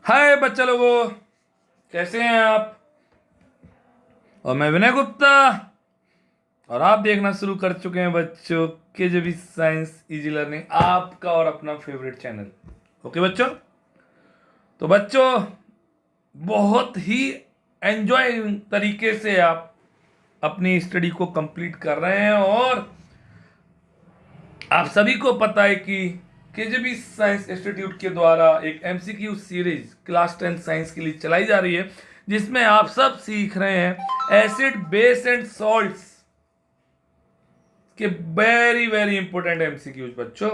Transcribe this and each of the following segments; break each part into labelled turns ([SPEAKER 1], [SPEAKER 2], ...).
[SPEAKER 1] हाय बच्चा लोगों, कैसे हैं आप। और मैं विनय गुप्ता, और आप देखना शुरू कर चुके हैं बच्चों केजेबी साइंस इजी लर्निंग, आपका और अपना फेवरेट चैनल। ओके बच्चों, तो बच्चों बहुत ही एंजॉय तरीके से आप अपनी स्टडी को कंप्लीट कर रहे हैं, और आप सभी को पता है कि केजेबी साइंस इंस्टीट्यूट के द्वारा एक एमसीक्यू सीरीज क्लास 10 साइंस के लिए चलाई जा रही है, जिसमें आप सब सीख रहे हैं एसिड बेस एंड सॉल्ट्स के वेरी वेरी इंपॉर्टेंट एमसीक्यूज बच्चों।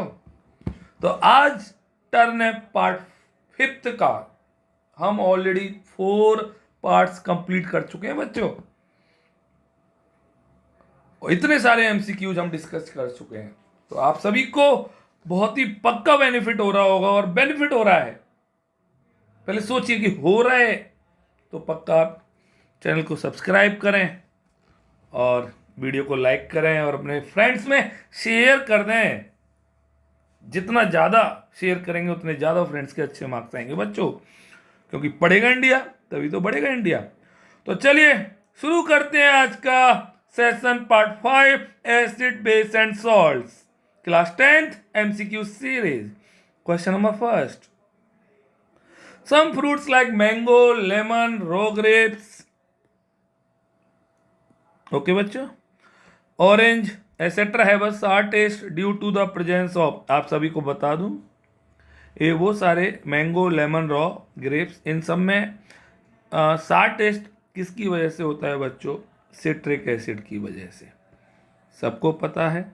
[SPEAKER 1] तो आज टर्न है पार्ट 5 का। हम ऑलरेडी 4 पार्ट्स कंप्लीट कर चुके हैं बच्चों, और इतने सारे एमसीक्यूज हम डिस्कस कर चुके हैं। तो आप सभी को बहुत ही पक्का बेनिफिट हो रहा होगा, और बेनिफिट हो रहा है। पहले सोचिए कि हो रहा है तो पक्का आप चैनल को सब्सक्राइब करें, और वीडियो को लाइक करें, और अपने फ्रेंड्स में शेयर कर दें। जितना ज़्यादा शेयर करेंगे उतने ज़्यादा फ्रेंड्स के अच्छे मार्क्स आएंगे बच्चों, क्योंकि पढ़ेगा इंडिया तभी तो बढ़ेगा इंडिया। तो चलिए शुरू करते हैं आज का session part 5 acid base and salts class 10th MCQ series. Question number first. Some fruits like mango, lemon, raw grapes, okay बच्चों, orange etc. have a sour taste due to the presence of, आप सभी को बता दूं, ये वो सारे mango, lemon, raw grapes, इन सब में सार टेस्ट किसकी वजह से होता है बच्चों? सिट्रिक एसिड की वजह से। सबको पता है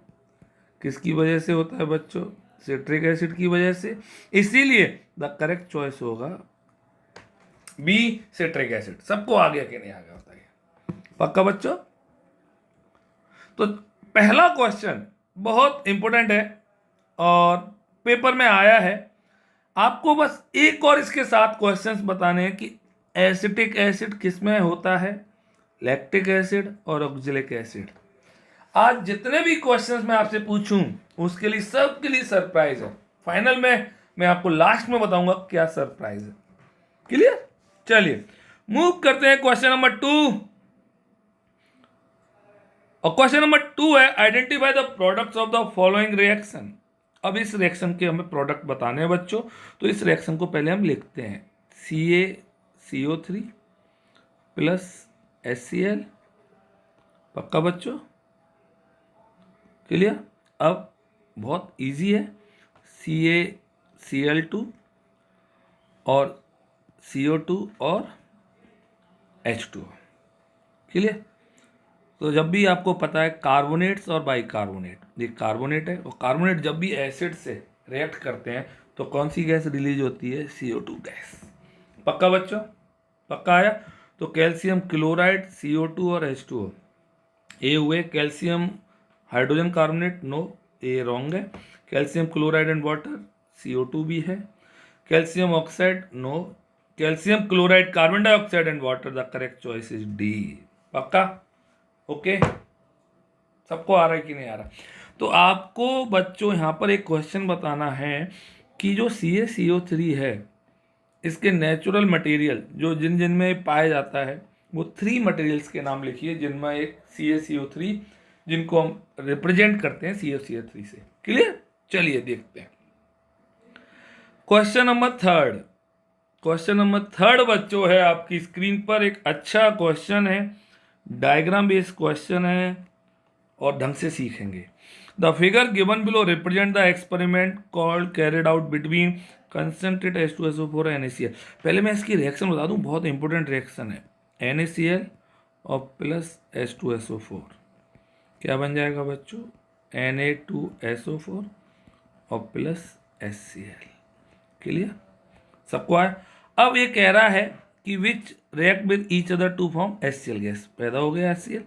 [SPEAKER 1] किसकी वजह से होता है बच्चों? सिट्रिक एसिड की वजह से। इसीलिए द करेक्ट चॉइस होगा बी, सिट्रिक एसिड। सबको आ गया कि नहीं आ गया बताइए, पक्का बच्चों? तो पहला क्वेश्चन बहुत इंपॉर्टेंट है और पेपर में आया है। आपको बस एक और इसके साथ क्वेश्चंस बताने हैं कि एसिटिक एसिड किसमें होता है, लैक्टिक एसिड और ऑक्जेलिक एसिड। आज जितने भी क्वेश्चंस मैं आपसे पूछूं उसके लिए सबके लिए सरप्राइज है। फाइनल में मैं आपको लास्ट में बताऊंगा क्या सरप्राइज है। क्लियर? चलिए मूव करते हैं क्वेश्चन नंबर 2। और क्वेश्चन नंबर 2 है identify the products of the following reaction. अब इस रिएक्शन के हमें प्रोडक्ट बताने हैं बच्चों। तो इस रिएक्शन को पहले हम लिखते हैं CaCO3 प्लस HCl। पक्का बच्चों? क्लियर? अब बहुत इजी है, CaCl2 और CO2 और H2। क्लियर? तो जब भी आपको पता है कार्बोनेट्स और बाइकार्बोनेट, ये कार्बोनेट है, और कार्बोनेट जब भी एसिड से रिएक्ट करते हैं तो कौन सी गैस रिलीज होती है? CO2 gas. पक्का बच्चों? पक्का आया? तो कैल्शियम क्लोराइड, CO2 और H2O, ये हुए कैल्शियम हाइड्रोजन कार्बोनेट, नो ये रॉन्ग है। Calcium chloride and water, CO2 भी है। Calcium oxide, no. Calcium chloride, carbon dioxide and water, the correct choice is D. पक्का? ओके, सबको आ रहा है कि नहीं आ रहा? तो आपको बच्चों यहाँ पर एक क्वेश्चन बताना है कि जो CaCO3 है, इसके नेचुरल मटेरियल जो जिन जिन में पाया जाता है वो 3 मटेरियल्स के नाम लिखिए, जिनमें एक CaCO3, जिनको हम रिप्रेजेंट करते हैं CaCO3 से। क्लियर? चलिए देखते हैं क्वेश्चन नंबर 3। क्वेश्चन नंबर 3 बच्चों है आपकी स्क्रीन पर। एक अच्छा क्वेश्चन है, डायग्राम बेस्ड क्वेश्चन है, और ढंग से सीखेंगे। The figure given below represent the experiment called carried out between concentrate H2SO4 और NaCl। पहले मैं इसकी रिएक्शन बता दूं, बहुत इंपॉर्टेंट रिएक्शन है। NaCl और प्लस H2SO4 क्या बन जाएगा बच्चों? Na2SO4 और प्लस HCl। क्लियर? सबको आया? अब ये कह रहा है कि which react with each other to form HCl gas. पैदा हो गया HCl।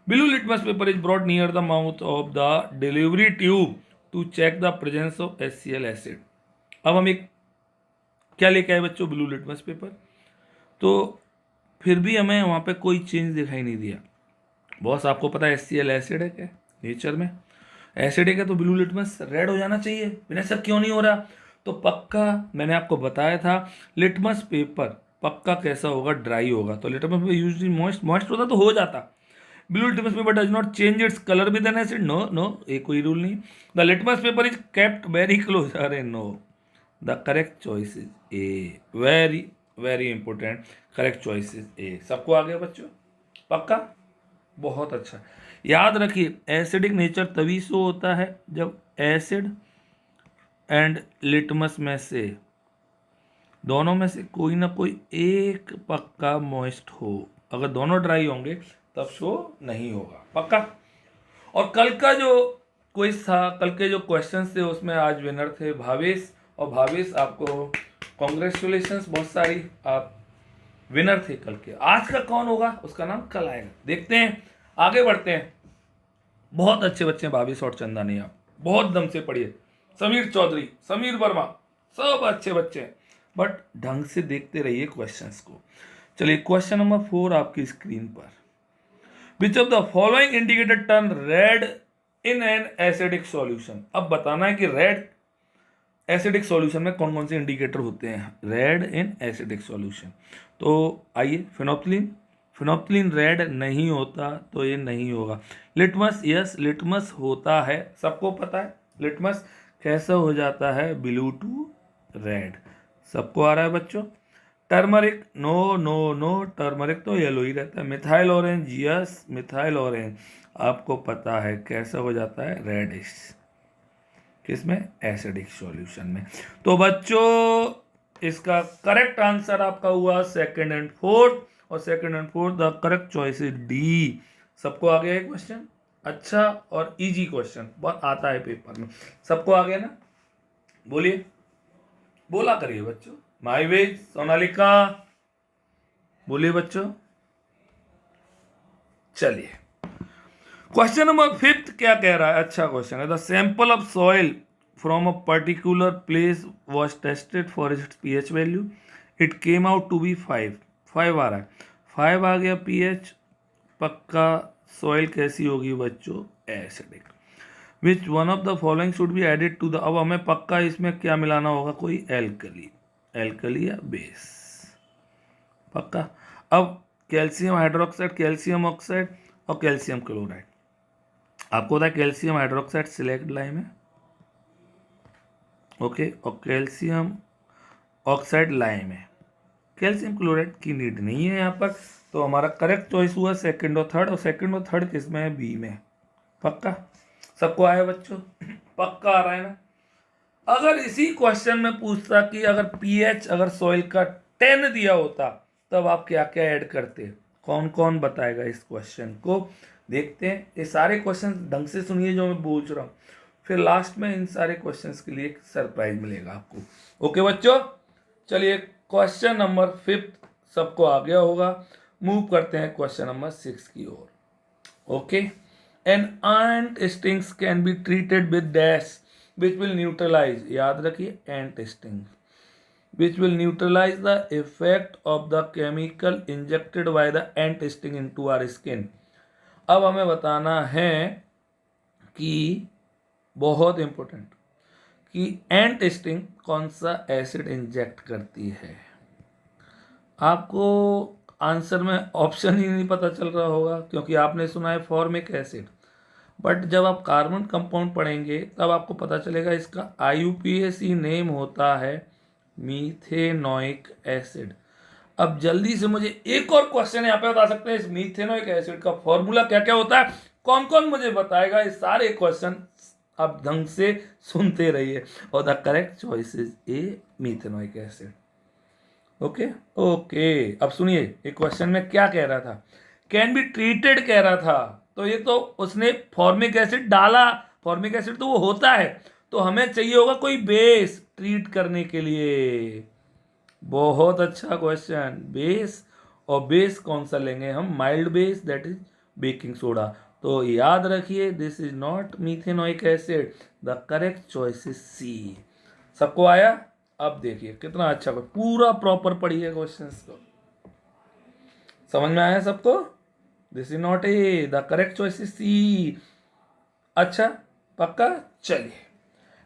[SPEAKER 1] Blue litmus paper is brought near the mouth of the delivery tube to check the presence of HCl acid. अब हम एक क्या लेके आए बच्चों? Blue litmus paper. तो फिर भी हमें वहाँ पे कोई चेंज दिखाई नहीं दिया। बॉस आपको पता है HCl एसिड है क्या नेचर में? एसिड है क्या? तो ब्लू लिटमस रेड हो जाना चाहिए। बिना शक क्यों नहीं हो रहा? तो पक्का मैंने आपको बताया था लिटमस पेपर पक्का कैसा होगा, ड्राई होगा। तो litmus paper usually moist moist होता तो हो जाता। Blue litmus paper does not change its colour with an acid, no no, ये कोई रूल नहीं। The litmus paper is kept very close, अरे no, the correct choice is A, very very important, correct choice is A. सबको आ गया बच्चों, पक्का, बहुत अच्छा। याद रखिए एसिडिक नेचर तभी से होता है जब एसिड एंड लिटमस में से दोनों में से कोई ना कोई एक पक्का मॉइस्ट हो। अगर दोनों ड्राई होंगे तब शो नहीं होगा, पक्का। और कल का जो क्विज था, कल के जो क्वेश्चंस थे उसमें आज विनर थे भावेश, और भावेश आपको कॉन्ग्रेचुलेशंस, बहुत सारी आप विनर थे कल के। आज का कौन होगा उसका नाम कल आएगा, देखते हैं, आगे बढ़ते हैं। बहुत अच्छे बच्चे हैं भावेश और चंदानी, आप बहुत दम से पढ़िए। समीर चौधरी, समीर वर्मा, सब अच्छे बच्चे हैं, बट ढंग से देखते रहिए क्वेश्चंस को। चलिए क्वेश्चन नंबर 4 आपकी स्क्रीन पर। Which of the following indicated turn red in an acidic solution. अब बताना है कि रेड एसिडिक सॉल्यूशन में कौन कौन से इंडिकेटर होते हैं रेड इन एसिडिक सॉल्यूशन। तो आइए, फिनोप्थलीन, फिनोप्थलीन रेड नहीं होता तो ये नहीं होगा। लिटमस, यस लिटमस होता है, सबको पता है लिटमस कैसा हो जाता है, ब्लू टू रेड, सबको आ रहा है बच्चों। Turmeric, no no no, turmeric तो येलो ही रहता है। Methyl orange, yes methyl orange आपको पता है कैसा हो जाता है, रेडिश, किसमें, एसिडिक सॉल्यूशन में। तो बच्चों इसका करेक्ट आंसर आपका हुआ सेकंड एंड फोर्थ, और second and fourth the correct choice is D. सबको आ गया है क्वेश्चन, अच्छा और इजी क्वेश्चन, बहुत आता है पेपर में, सबको आ गया ना, बोलिए, बोला करिए बच्चों। माईवेज, सोनालिका, बोलिए बच्चों। चलिए क्वेश्चन नंबर 5 क्या कह रहा है, अच्छा क्वेश्चन है। The sample of soil from a particular place was tested for its pH value, it came out to be 5 आ रहा है, 5 आ गया पीएच, पक्का सॉइल कैसी होगी बच्चों, acidic. Which one of the following should be added to the, अब हमें पक्का इसमें क्या मिलाना होगा, कोई एल्कली, एल्कली या बेस, पक्का। अब कैल्शियम हाइड्रोक्साइड, कैल्शियम ऑक्साइड और कैल्शियम क्लोराइड, आपको होता है कैल्शियम हाइड्रोक्साइड सिलेक्ट लाइम है, ओके, और कैल्शियम ऑक्साइड लाइम है, कैल्शियम क्लोराइड की नीड नहीं है यहाँ पर। तो हमारा करेक्ट चॉइस हुआ सेकंड और थर्ड, और सेकंड और थर्ड किसमें है, बी में, पक्का। सबको आया बच्चों, पक्का आ रहा है ना। अगर इसी क्वेश्चन में पूछता कि अगर पीएच अगर सॉइल का 10 दिया होता तब आप क्या क्या ऐड करते, कौन कौन बताएगा इस क्वेश्चन को, देखते हैं। ये सारे क्वेश्चन ढंग से सुनिए जो मैं पूछ रहा हूँ, फिर लास्ट में इन सारे क्वेश्चंस के लिए एक सरप्राइज मिलेगा आपको, ओके बच्चों। चलिए क्वेश्चन नंबर 5 सबको आ गया होगा, मूव करते हैं क्वेश्चन नंबर 6 की ओर, okay. An ant stings can be treated with dash which will neutralize, याद रखिए ant sting, which will neutralize the effect of the chemical injected by the ant sting into our skin। अब हमें बताना है कि बहुत इंपॉर्टेंट कि एंट sting कौन सा एसिड इंजेक्ट करती है। आपको आंसर में ऑप्शन ही नहीं पता चल रहा होगा क्योंकि आपने सुना है फॉर्मिक एसिड, बट जब आप कार्बन कंपाउंड पढ़ेंगे तब आपको पता चलेगा इसका IUPAC नेम होता है मीथेनोइक एसिड। अब जल्दी से मुझे एक और क्वेश्चन यहाँ पे बता सकते हैं, इस मीथेनोइक एसिड का फॉर्मूला क्या क्या होता है, कौन कौन मुझे बताएगा। ये सारे क्वेश्चन आप ढंग से सुनते रहिए, और the correct choice is A, methanoic acid, okay okay. अब सुनिए एक क्वेश्चन में क्या कह रहा था, कैन बी ट्रीटेड कह रहा था, तो ये तो उसने फॉर्मिक एसिड डाला, फॉर्मिक एसिड तो वो होता है, तो हमें चाहिए होगा कोई बेस ट्रीट करने के लिए। बहुत अच्छा क्वेश्चन, बेस, और बेस कौन सा लेंगे हम, mild base, that is baking soda. तो याद रखिए this is not methanoic acid, the correct choice is C. सबको आया, अब देखिए कितना अच्छा, पूरा प्रॉपर पढ़िए क्वेश्चंस को, समझ में आया सबको, this is not a, the correct choice is C, अच्छा पक्का। चलिए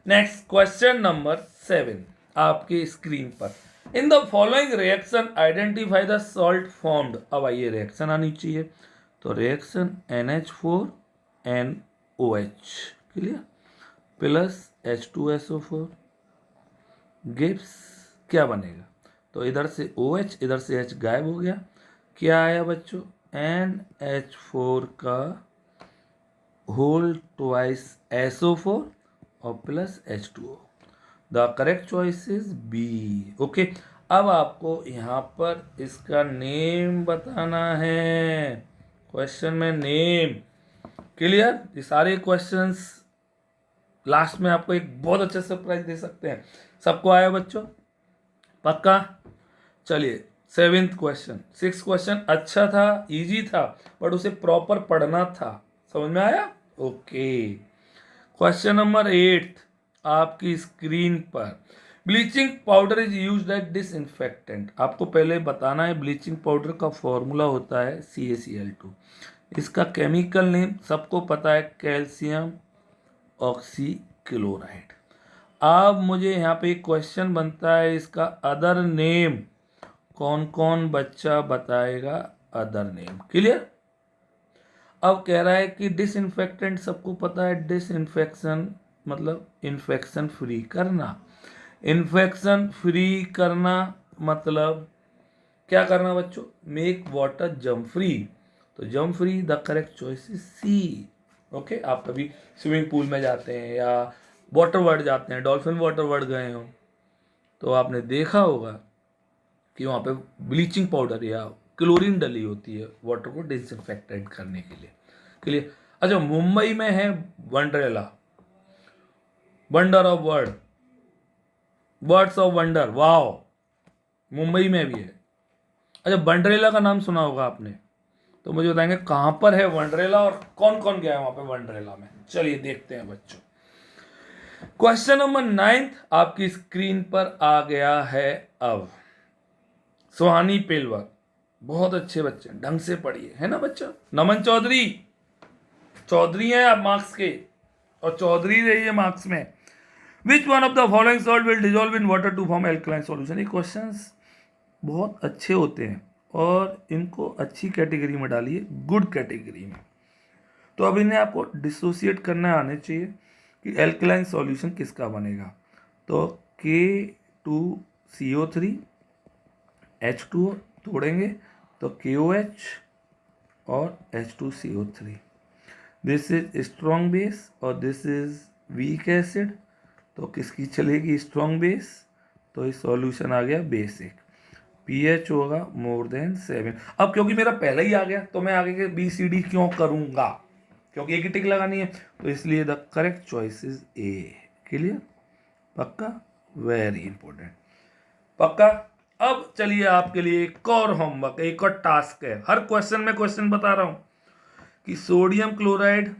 [SPEAKER 1] नेक्स्ट क्वेश्चन नंबर 7, आपके स्क्रीन पर। In the following reaction identify the salt formed. अब आइए रिएक्शन आनी चाहिए, तो reaction NH4NOH clear plus H2SO4 gives क्या बनेगा, तो इधर से OH इधर से H गायब हो गया, क्या आया बच्चों NH4 का होल ट्वाइस SO4 और plus H2O। The correct choice is B. Okay, अब आपको यहाँ पर इसका नेम बताना है, क्वेश्चन में नेम क्लियर। ये सारे क्वेश्चंस लास्ट में आपको एक बहुत अच्छा सरप्राइज दे सकते हैं। सबको आया बच्चों, पक्का? चलिए 7th क्वेश्चन। 6th क्वेश्चन अच्छा था, इजी था, बट उसे प्रॉपर पढ़ना था। समझ में आया? ओके, क्वेश्चन नंबर 8 आपकी स्क्रीन पर। Bleaching powder is used as disinfectant. आपको पहले बताना है ब्लीचिंग पाउडर का फॉर्मूला होता है CaCl2। इसका केमिकल नेम सबको पता है, कैल्शियम ऑक्सीक्लोराइड। अब मुझे यहाँ पे एक क्वेश्चन बनता है, इसका अदर नेम कौन कौन बच्चा बताएगा? Other name clear. अब कह रहा है कि डिसइंफेक्टेंट सबको पता है, डिसइंफेक्शन मतलब इन्फेक्शन फ्री करना। इन्फेक्शन फ्री करना मतलब क्या करना बच्चों? Make water germ free. तो germ free the correct choice is C. Okay, आप कभी स्विमिंग पूल में जाते हैं या वाटर वर्ल्ड जाते हैं, डॉल्फिन वाटर वर्ल्ड गए हो, तो आपने देखा होगा कि वहाँ पे ब्लीचिंग पाउडर या क्लोरीन डली होती है वाटर को डिसइंफेक्टेंट करने के लिए। अच्छा, मुंबई में है Wonderla, wonder of world, words of wonder, wow, Mumbai में भी है। अच्छा, वंडरेला का नाम सुना होगा आपने, तो मुझे बताएंगे कहां पर है वंडरेला और कौन कौन गया है वहां पे वंडरेला में। चलिए देखते हैं बच्चों। क्वेश्चन नंबर 9 आपकी स्क्रीन पर आ गया है। अब सुहानी पेलवर, बहुत अच्छे बच्चे, ढंग से पढ़िए, है ना बच्चा? नमन चौधरी, चौधरी हैं आप मार्क्स के, और चौधरी रहिए मार्क्स में। Which one of the following salt will dissolve in water to form alkaline solution. ये क्वेश्चंस बहुत अच्छे होते हैं और इनको अच्छी कैटेगरी में डालिए, गुड कैटेगरी में। तो अब इन्हें आपको डिसोसिएट करना आने चाहिए कि एल्कलाइन सॉल्यूशन किसका बनेगा। तो K2CO3 H2O तोड़ेंगे तो KOH और H2CO3। This is strong base और दिस इज वीक एसिड, तो किसकी चलेगी स्ट्रॉन्ग बेस? तो ये सॉल्यूशन आ गया बेसिक, pH होगा मोर देन 7। अब क्योंकि मेरा पहला ही आ गया तो मैं आगे के BCD क्यों करूंगा, क्योंकि एक ही टिक लगानी है, तो इसलिए the correct choice is A। Clear? पक्का? वेरी इंपॉर्टेंट, पक्का। अब चलिए आपके लिए एक और होमवर्क, एक और टास्क है। हर क्वेश्चन में क्वेश्चन बता रहा हूं कि सोडियम क्लोराइड,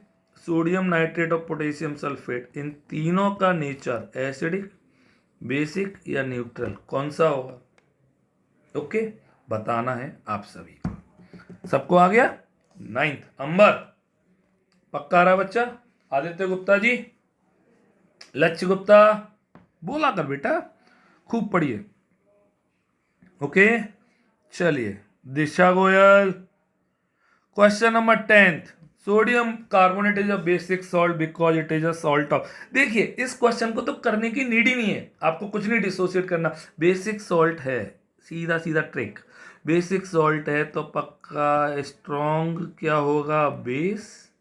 [SPEAKER 1] सोडियम नाइट्रेट और पोटेशियम सल्फेट, इन तीनों का नेचर एसिडिक, बेसिक या न्यूट्रल कौन सा होगा? ओके, बताना है आप सभी को। सबको आ गया? 9th अंबर, पक्का आ रहा बच्चा? आदित्य गुप्ता जी, लक्ष्य गुप्ता, बोला कर बेटा, खूब पढ़िए। ओके, चलिए Disha Goyal, question number 10th। Sodium carbonate is a basic salt because it is a salt of. देखिए इस क्वेश्चन को तो करने की नीड ही नहीं है, आपको कुछ नहीं डिसोसिएट करना, बेसिक सॉल्ट है, सीधा सीधा ट्रिक। बेसिक सॉल्ट है तो पक्का स्ट्रॉन्ग क्या होगा? बेस,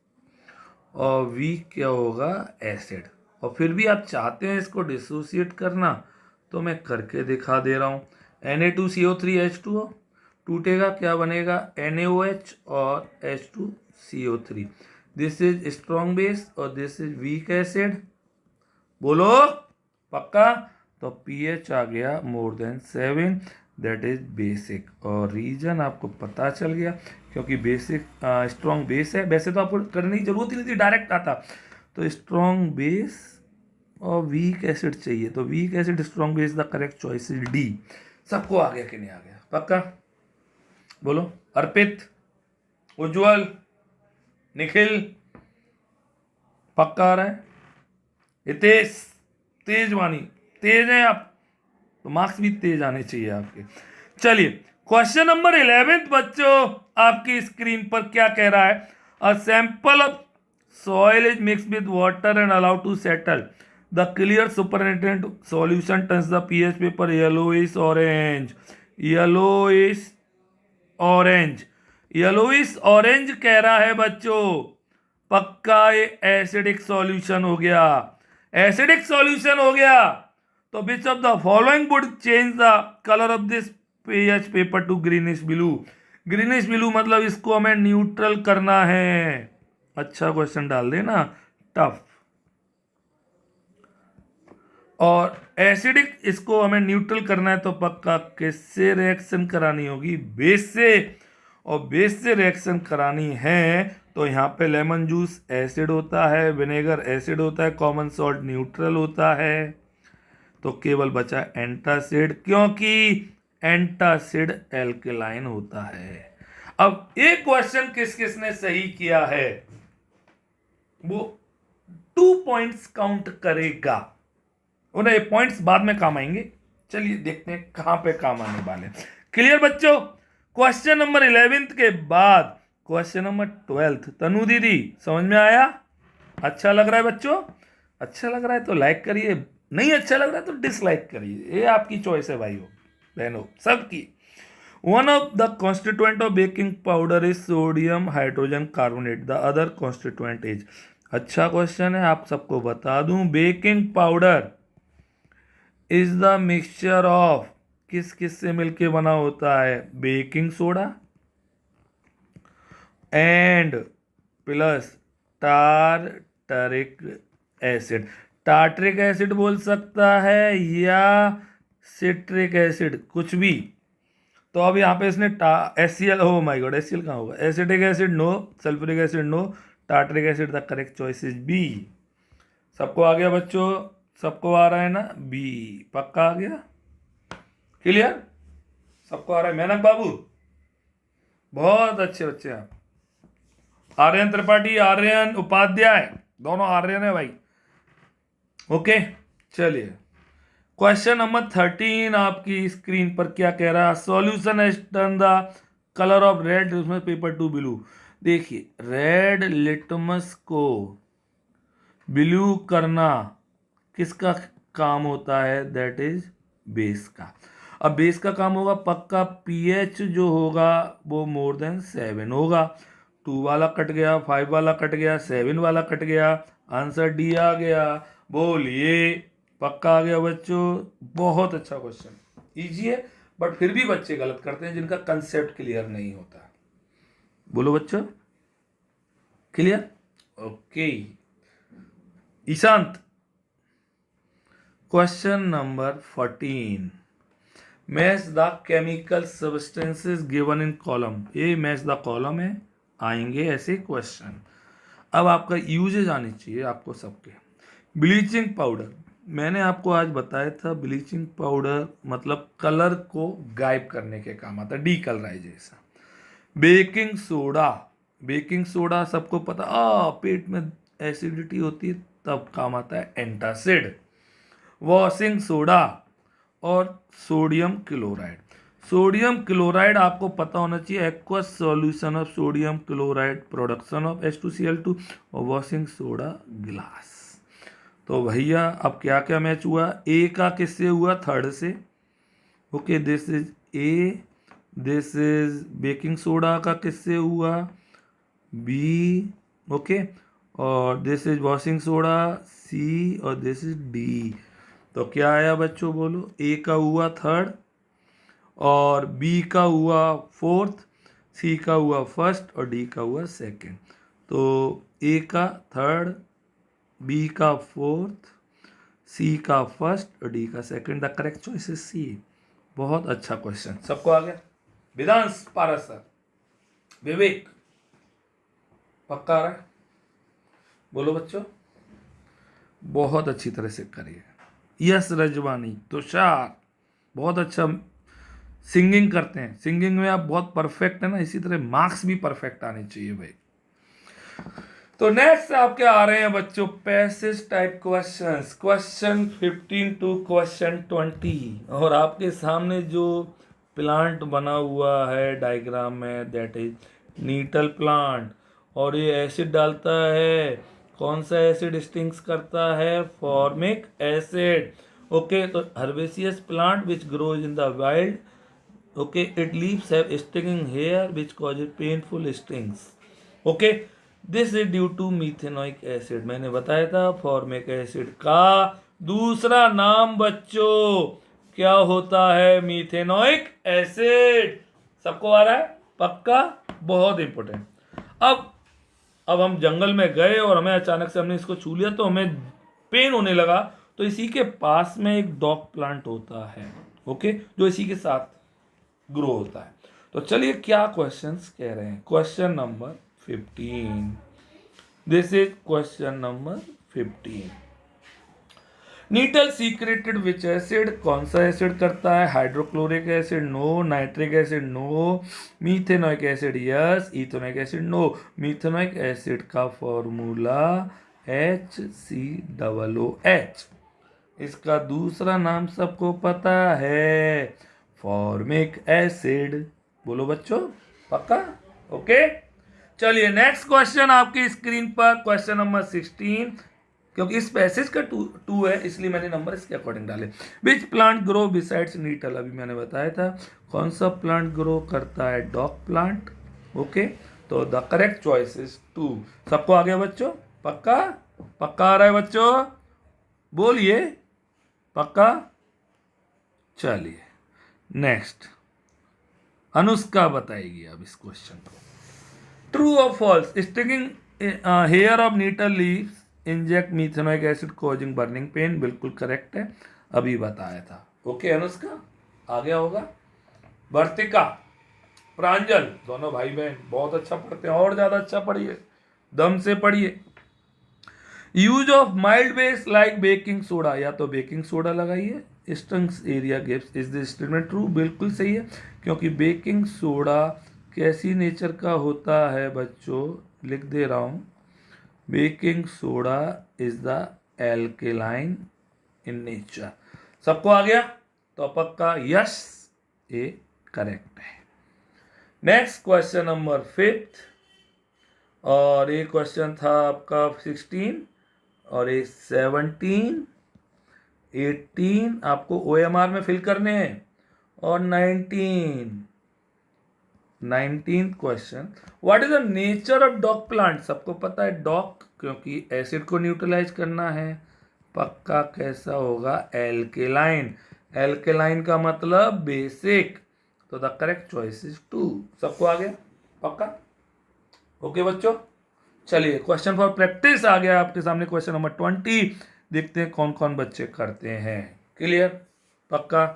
[SPEAKER 1] और वीक क्या होगा? एसिड। और फिर भी आप चाहते हैं इसको डिसोसिएट करना, तो मैं करके दिखा दे रहा हूँ। Na2CO3H2O टूटेगा, क्या बनेगा? NaOH और H2CO3। This is strong base और दिस इज वीक एसिड, बोलो पक्का? तो pH आ गया more than 7, that is basic. और रीजन आपको पता चल गया, क्योंकि बेसिक स्ट्रॉन्ग बेस है। वैसे तो आपको करने की जरूरत ही नहीं थी, डायरेक्ट आता। तो स्ट्रॉन्ग बेस और वीक एसिड चाहिए, तो weak acid strong base, the correct choice is D। सबको आ गया कि नहीं आ गया? पक्का बोलो। अर्पित, उज्जवल, निखिल, पक्का आ रहा है? हितेश, तेजवानी, तेज हैं आप, तो मार्क्स भी तेज आने चाहिए आपके। चलिए क्वेश्चन नंबर 11 बच्चों, आपकी स्क्रीन पर क्या कह रहा है? A sample of soil is mix with water and allowed to settle, the clear superintendent solution turns the pH paper yellowish orange. Yellowish orange, yellowish orange कह रहा है बच्चों, पक्का ये एसिडिक सॉल्यूशन हो गया। एसिडिक सॉल्यूशन हो गया तो which of the following would change the colour of this pH paper two greenish blue. Greenish blue मतलब इसको हमें न्यूट्रल करना है। अच्छा क्वेश्चन डाल देना, टफ। और एसिडिक इसको हमें न्यूट्रल करना है तो पक्का किससे रिएक्शन करानी होगी? बेस से। और बेस से रिएक्शन करानी है तो यहाँ पे लेमन जूस एसिड होता है, विनेगर एसिड होता है, कॉमन सॉल्ट न्यूट्रल होता है, तो केवल बचा एंटासिड, क्योंकि एंटासिड एल्केलाइन होता है। अब एक क्वेश्चन किस किसने सही किया है वो 2 पॉइंट्स काउंट करेगा। उन्हें पॉइंट्स बाद में काम आएंगे। चलिए देखते हैं कहां पे काम आने वाले। क्लियर बच्चों? क्वेश्चन नंबर 11 के बाद क्वेश्चन नंबर 12। तनु दीदी समझ में आया? अच्छा लग रहा है बच्चों? अच्छा लग रहा है तो लाइक करिए, नहीं अच्छा लग रहा है तो डिसलाइक करिए, ये आपकी चॉइस है भाइयों बहनों सबकी। One of the constituent of baking powder is sodium hydrogen carbonate, the other constituent is. अच्छा क्वेश्चन है, आप सबको बता दूं, baking powder is the mixture of, किस किस से मिलके बना होता है? Baking soda and plus tartaric acid. Tartaric acid बोल सकता है या सिट्रिक एसिड, कुछ भी। तो अब यहाँ पे इसने HCl, हो माय गॉड HCl कहाँ होगा? Acetic acid no, sulphuric acid no, tartaric acid the correct choice is B. सबको आ गया बच्चों? सबको आ रहा है ना? बी पक्का आ गया? क्लियर? सबको आ रहा है? मेनक बाबू बहुत अच्छे बच्चे आप। आर्यन त्रिपाठी, आर्यन उपाध्याय, दोनों आर्यन है भाई। ओके चलिए क्वेश्चन नंबर 13 आपकी स्क्रीन पर क्या कह रहा है? Solution has turn the colour of red litmus paper two blue. देखिए रेड लिटमस को ब्लू करना किसका काम होता है? दैट इज बेस का। अब बेस का काम होगा पक्का पीएच जो होगा वो मोर देन 7 होगा। 2 वाला कट गया, 5 वाला कट गया, 7 वाला कट गया, आंसर डी आ गया। बोलिए पक्का आ गया बच्चों? बहुत अच्छा क्वेश्चन, इजी है बट फिर भी बच्चे गलत करते हैं जिनका कंसेप्ट क्लियर नहीं होता। बोलो बच्चों clear? Okay Ishant, question number 14, match the chemical substances given in column. ये मैच द कॉलम है, आएंगे ऐसे क्वेश्चन। अब आपका यूजेज आनी चाहिए आपको सबके। ब्लीचिंग पाउडर, मैंने आपको आज बताया था ब्लीचिंग पाउडर मतलब कलर को गायब करने के काम आता है, decolourisation. Baking soda, baking soda सबको पता, पेट में एसिडिटी होती है तब काम आता है एंटासिड। वॉशिंग सोडा और सोडियम क्लोराइड। सोडियम क्लोराइड आपको पता होना चाहिए, aqueous solution of sodium chloride, production of H2Cl2 और वॉशिंग सोडा ग्लास। तो भैया अब क्या क्या मैच हुआ? ए का किससे हुआ? थर्ड से। Okay this is a, this is baking soda का किससे हुआ? बी। ओके और दिस इज वॉशिंग सोडा सी और दिस इज डी। तो क्या आया बच्चों बोलो? ए का हुआ थर्ड और बी का हुआ फोर्थ, सी का हुआ फर्स्ट और डी का हुआ सेकंड। तो ए का थर्ड, बी का फोर्थ, सी का फर्स्ट और डी का second. The correct choice is C. बहुत अच्छा क्वेश्चन, सबको आ गया? वेदांश पारस सर, विवेक पक्का आ रहा है? बोलो बच्चों बहुत अच्छी तरह से करिए। यस रजवानी, तुषार बहुत अच्छा सिंगिंग करते हैं, सिंगिंग में आप बहुत परफेक्ट है ना, इसी तरह मार्क्स भी परफेक्ट आने चाहिए भाई। तो नेक्स्ट आपके आ रहे हैं बच्चों passage type questions, question 15 to question 20। और आपके सामने जो प्लांट बना हुआ है डायग्राम में, दैट इज नीटल प्लांट, और ये एसिड डालता है। कौन सा एसिड स्टिंग्स करता है? Formic acid. ओके, तो herbaceous plant which grows in the wild, okay, it leaves have stinging hair which causes painful stings. Okay, this is due to methanoic acid. मैंने बताया था फॉर्मिक एसिड का दूसरा नाम बच्चों क्या होता है? Methanoic acid. सबको आ रहा है? पक्का? बहुत इंपॉर्टेंट। अब हम जंगल में गए और हमें अचानक से हमने इसको छू लिया तो हमें पेन होने लगा। तो इसी के पास में एक डॉग प्लांट होता है, ओके, जो इसी के साथ ग्रो होता है। तो चलिए क्या क्वेश्चंस कह रहे हैं। Question number 15, this is question number 15। Nettle secreted which acid? कौन सा एसिड करता है? Hydrochloric acid no, nitric acid no, methanoic acid yes, ethanoic acid no. Methanoic acid का फॉर्मूला HCOOH। इसका दूसरा नाम सबको पता है, फॉर्मिक एसिड। बोलो बच्चों, पक्का? ओके, चलिए नेक्स्ट क्वेश्चन आपकी स्क्रीन पर, क्वेश्चन नंबर 16। क्योंकि इस पैसेज का टू है इसलिए मैंने नंबर इसके अकॉर्डिंग डाले। Which plant grow besides nettle? अभी मैंने बताया था कौन सा प्लांट ग्रो करता है? Dog plant. ओके, तो द करेक्ट चॉइस इज 2। सबको आ गया बच्चों? पक्का? पक्का आ रहा है बच्चों? बोलिए पक्का। चलिए नेक्स्ट अनुष्का बताएगी अब इस क्वेश्चन को। ट्रू और false? Sticking hair of nettle leaves inject methanoic acid causing burning pain. बिल्कुल करेक्ट है, अभी बताया था। ओके अनुष्का, आ गया होगा। वर्तिका, प्रांजल, दोनों भाई बहन बहुत अच्छा पढ़ते हैं, और ज्यादा अच्छा पढ़िए, दम से पढ़िए। Use of mild base like baking soda, या तो बेकिंग सोडा लगाइए, stings area gives. Is this statement true? बिल्कुल सही है, क्योंकि बेकिंग सोडा कैसी नेचर का होता है बच्चों? लिख दे रहा हूं, baking soda is the alkaline in nature. सबको आ गया? तो पक्का यस, ये करेक्ट है। नेक्स्ट क्वेश्चन नंबर 5, और ये क्वेश्चन था आपका 16, और ये 17, 18 आपको OMR में फिल करने हैं, और 19 question, what is the nature of dog plant? सबको पता है डॉग, क्योंकि एसिड को न्यूट्रलाइज करना है। पक्का कैसा होगा? एल्केलाइन। एल्केलाइन का मतलब बेसिक, तो द करेक्ट चॉइस इज 2। सबको आ गया? पक्का? ओके बच्चों, चलिए क्वेश्चन फॉर प्रैक्टिस आ गया आपके सामने, क्वेश्चन नंबर 20। देखते हैं कौन कौन बच्चे करते हैं। क्लियर? पक्का?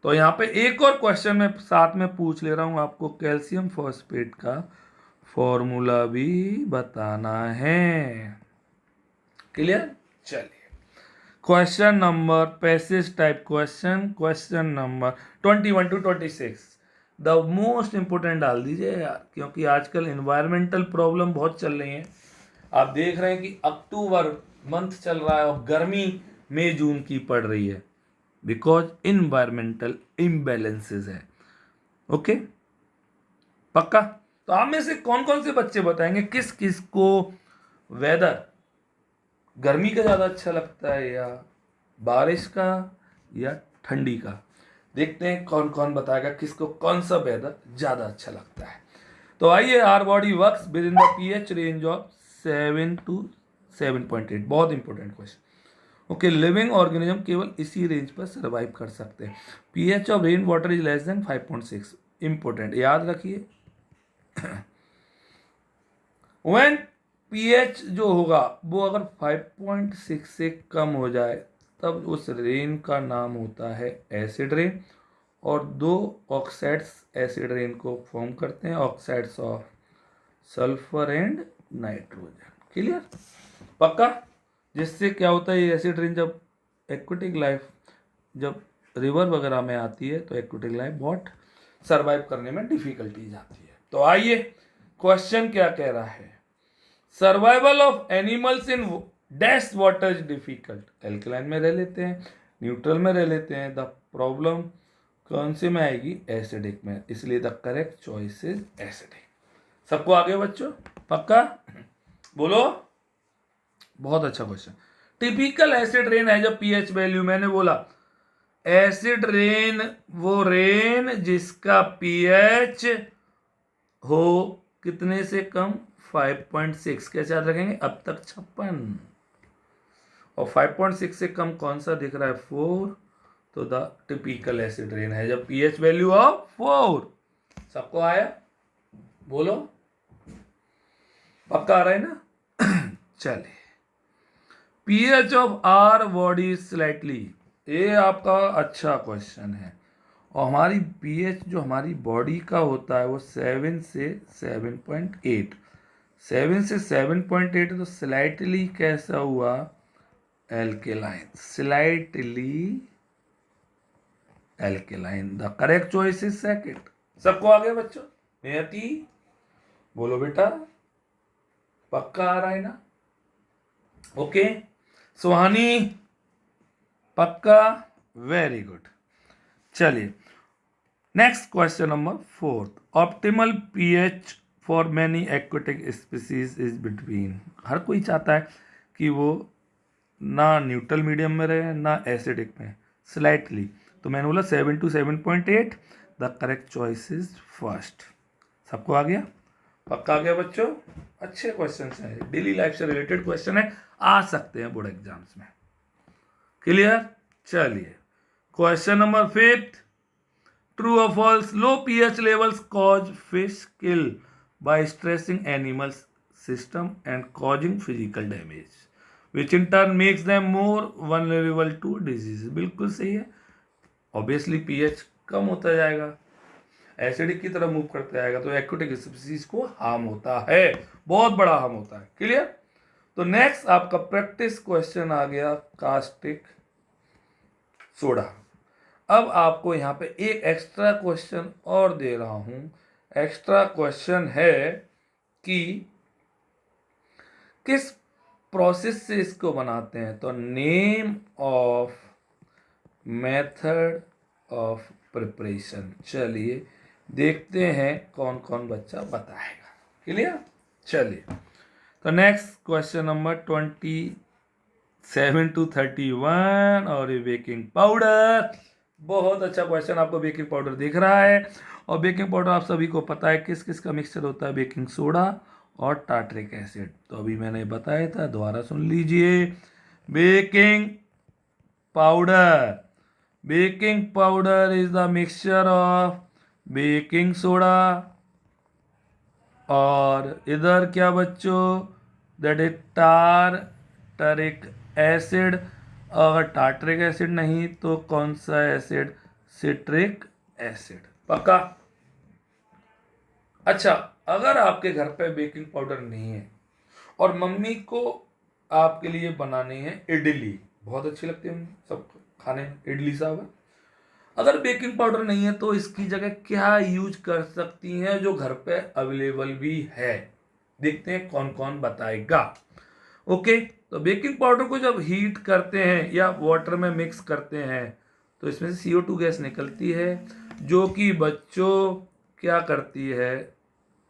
[SPEAKER 1] तो यहाँ पे एक और क्वेश्चन मैं साथ में पूछ ले रहा हूँ आपको, कैल्शियम फॉस्फेट का फॉर्मूला भी बताना है। क्लियर? चलिए question number passage type question, question number 21 to 26। The most important डाल दीजिए यार, क्योंकि आजकल इन्वायरमेंटल प्रॉब्लम बहुत चल रही हैं। आप देख रहे हैं कि अक्टूबर मंथ चल रहा है और गर्मी मई जून की पड़ रही है, बिकॉज इन्वायरमेंटल इम्बैलेंसेस है। ओके, पक्का? तो आप में से कौन कौन से बच्चे बताएंगे किस किस को वेदर गर्मी का ज़्यादा अच्छा लगता है, या बारिश का, या ठंडी का? देखते हैं कौन कौन बताएगा किसको कौन सा वेदर ज़्यादा अच्छा लगता है। तो आइए, our body works with in the pH range of 7 to 7.8। बहुत important question. Okay, living organism केवल इसी रेंज पर सर्वाइव कर सकते हैं। pH of rain water is less than 5.6। Important, याद रखिए। व्हेन pH जो होगा वो अगर 5.6 से कम हो जाए तब उस रेन का नाम होता है एसिड रेन, और 2 ऑक्साइड्स एसिड रेन को फॉर्म करते हैं, oxides of sulphur and nitrogen. Clear? पक्का? जिससे क्या होता है, ये एसिड रेन जब एक्वेटिक लाइफ, जब रिवर वगैरह में आती है तो एक्वेटिक लाइफ बहुत सर्वाइव करने में डिफिकल्टीज आती है। तो आइए क्वेश्चन क्या कह रहा है। Survival of animals in dash water is difficult. Alkaline में रह लेते हैं, न्यूट्रल में रह लेते हैं। द प्रॉब्लम कौन से में आएगी? एसिडिक में, इसलिए the correct choice is acidic. सबको आगे बच्चों, पक्का बोलो। बहुत अच्छा क्वेश्चन। टिपिकल एसिड रेन है जब पीएच वैल्यू, मैंने बोला एसिड रेन वो रेन जिसका पीएच हो कितने से कम? 5.6। कैसे याद रखेंगे? अब तक 56, और 5.6 से कम कौन सा दिख रहा है? 4। तो द टिपिकल एसिड रेन है जब पीएच वैल्यू ऑफ 4। सबको आया? बोलो, पक्का आ रहा है ना? चलिए, pH of our body slightly, ये आपका अच्छा क्वेश्चन है। और हमारी पीएच जो हमारी बॉडी का होता है वो 7 से 7.8, 7 से 7.8, तो स्लाइटली कैसा हुआ? Alkaline, slightly alkaline. The correct choice is second. सबको आ गया बच्चों? नियति बोलो बेटा, पक्का आ रहा है ना? ओके, सुहानी पक्का, वेरी गुड। चलिए, next question number 4। Optimal pH for many aquatic species is between. हर कोई चाहता है कि वो ना न्यूट्रल मीडियम में रहे ना एसिडिक में, स्लाइटली। तो मैंने बोला 7 to 7.8। The correct choice is first. सबको आ गया? पक्का आ गया बच्चों? अच्छे क्वेश्चन हैं, डेली लाइफ से रिलेटेड क्वेश्चन है, आ सकते हैं बोर्ड एग्जाम्स में। क्लियर? चलिए, क्वेश्चन नंबर 5। ट्रू और false? Low pH levels cause fish kill by stressing animals system and causing physical damage, which in turn makes them more vulnerable to disease. बिल्कुल सही है। ऑब्वियसली पीएच कम होता जाएगा, acidic की तरफ move करते जाएगा, तो एक्वेटिक स्पीसीज को हार्म होता है, बहुत बड़ा हार्म होता है। क्लियर? तो नेक्स्ट आपका प्रैक्टिस क्वेश्चन आ गया, कास्टिक सोडा। अब आपको यहां पे एक एक्स्ट्रा क्वेश्चन और दे रहा हूं। एक्स्ट्रा क्वेश्चन है कि किस प्रोसेस से इसको बनाते हैं? तो name of method of preparation. चलिए देखते हैं कौन कौन बच्चा बताएगा। क्लियर? चलिए, तो नेक्स्ट क्वेश्चन नंबर 27 to 31, और ये बेकिंग पाउडर। बहुत अच्छा क्वेश्चन, आपको बेकिंग पाउडर दिख रहा है, और बेकिंग पाउडर आप सभी को पता है किस किस का मिक्सचर होता है? बेकिंग सोडा और टार्ट्रिक एसिड। तो अभी मैंने बताया था, दोबारा सुन लीजिए। Baking powder, baking powder is the mixture of baking soda और इधर क्या बच्चों? That is tartaric acid. अगर टार्टरिक एसिड नहीं तो कौन सा एसिड? Citric acid. पक्का? अच्छा, अगर आपके घर पे बेकिंग पाउडर नहीं है और मम्मी को आपके लिए बनानी है इडली, बहुत अच्छी लगती है सबको खाने में, इडली साहब। अगर बेकिंग पाउडर नहीं है तो इसकी जगह क्या यूज कर सकती हैं जो घर पे अवेलेबल भी है? देखते हैं कौन कौन बताएगा। ओके, तो बेकिंग पाउडर को जब हीट करते हैं या वाटर में मिक्स करते हैं तो इसमें से CO2 गैस निकलती है, जो कि बच्चों क्या करती है?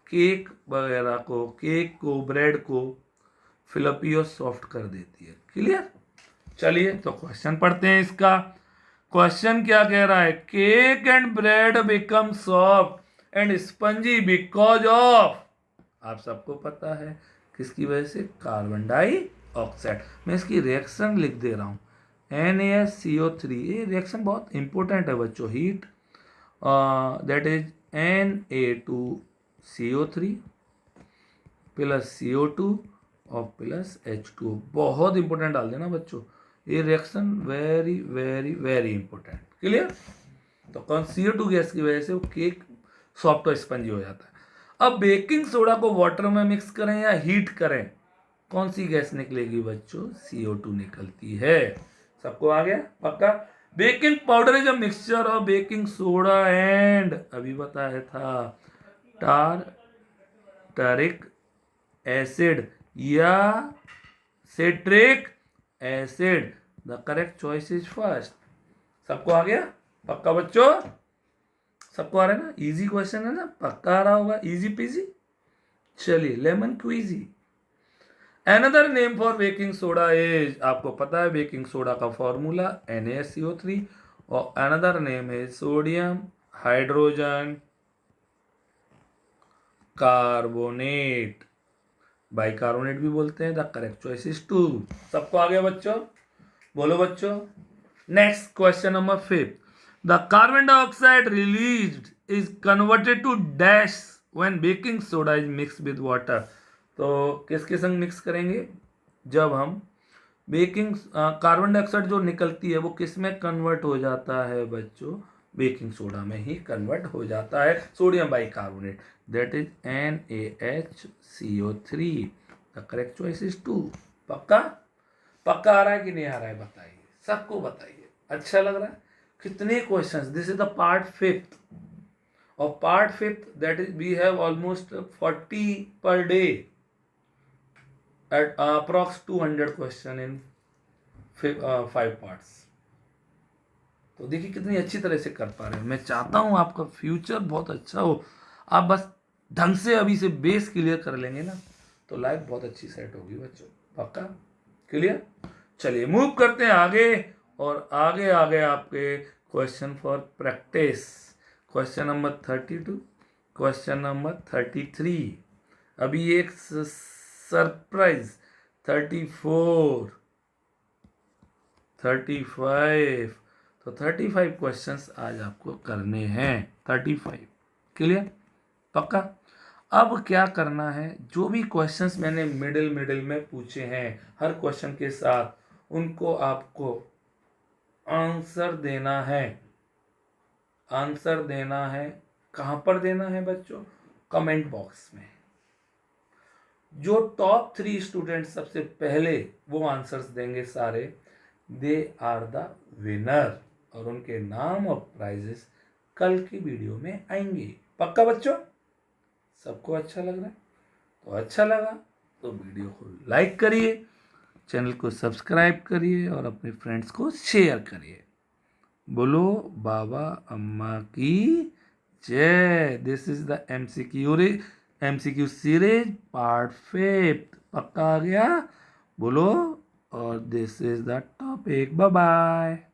[SPEAKER 1] केक वगैरह को, केक को, ब्रेड को फ्लफी और सॉफ्ट कर देती है। क्लियर? चलिए, तो क्वेश्चन पढ़ते हैं इसका। क्वेश्चन क्या कह रहा है? Cake and bread become soft and spongy because of, आप सबको पता है किसकी वजह से? Carbon dioxide. मैं इसकी रिएक्शन लिख दे रहा हूं, NaCO3। ये रिएक्शन बहुत इंपॉर्टेंट है बच्चों। Heat, that is Na2CO3 plus CO2 और प्लस H2O। बहुत इंपॉर्टेंट डाल देना बच्चों, ये reaction very very very important. Clear? तो कौन? CO2 गैस की वजह से वो केक सॉफ्ट और स्पंजी हो जाता है। अब बेकिंग सोडा को वाटर में मिक्स करें या हीट करें, कौन सी गैस निकलेगी बच्चों? CO2 निकलती है। सबको आ गया? पक्का? Baking powder is a mixture of baking soda and, अभी बताया था, टार्टरिक एसिड या citric acid? The correct choice is first. सबको आ गया? पक्का बच्चों? सबको आ रहा है ना? इजी क्वेश्चन है ना? पक्का आ रहा होगा, इजी पीजी। चलिए, lemon squeezy. Another name for baking soda is, आपको पता है बेकिंग सोडा का फॉर्मूला NaSCO3, और another name is sodium hydrogen carbonate, bicarbonate भी बोलते हैं। The correct choice is 2। सबको आ गया बच्चों? बोलो बच्चों। Next question number 5। The carbon dioxide released is converted to dash when baking soda is mix with water. तो किसके संग मिक्स करेंगे? जब हम बेकिंग कार्बन डाइऑक्साइड जो निकलती है वो किस में कन्वर्ट हो जाता है बच्चों? बेकिंग सोडा में ही कन्वर्ट हो जाता है, sodium bicarbonate, that is NaHCO3। The correct choice is 2। पक्का? पक्का आ रहा है कि नहीं आ रहा है बताइए, सबको बताइए। अच्छा लग रहा है? कितने questions? This is the part 5th, और part 5th that is we have almost 40 per day, at approx 200 question in 5 parts. तो देखिए कितनी अच्छी तरह से कर पा रहे हैं। मैं चाहता हूं आपका फ्यूचर बहुत अच्छा हो, आप बस ढंग से अभी से बेस क्लियर कर लेंगे ना, तो लाइफ बहुत अच्छी सेट होगी बच्चों। पक्का? क्लियर? चलिए मूव करते हैं आगे, और आगे आगे आपके question for practice. Question number 32, question number 33, अभी एक सरप्राइज 34, 35, तो 35 क्वेश्चंस आज आपको करने हैं। 35 क्लियर? पक्का? अब क्या करना है, जो भी क्वेश्चंस मैंने मिडिल में पूछे हैं हर क्वेश्चन के साथ उनको आपको आंसर देना है। आंसर देना है कहां पर देना है बच्चों? कमेंट बॉक्स में। जो टॉप 3 स्टूडेंट सबसे पहले वो आंसर्स देंगे सारे, दे आर द विनर, और उनके नाम और प्राइजेस कल की वीडियो में आएंगे। पक्का बच्चों? सबको अच्छा लग रहा है? तो अच्छा लगा तो वीडियो को लाइक करिए, चैनल को सब्सक्राइब करिए और अपने फ्रेंड्स को शेयर करिए। बोलो बाबा अम्मा की जय। This is the MCQ series part 5। पक्का आ गया? बोलो। और this is the topic. Bye bye.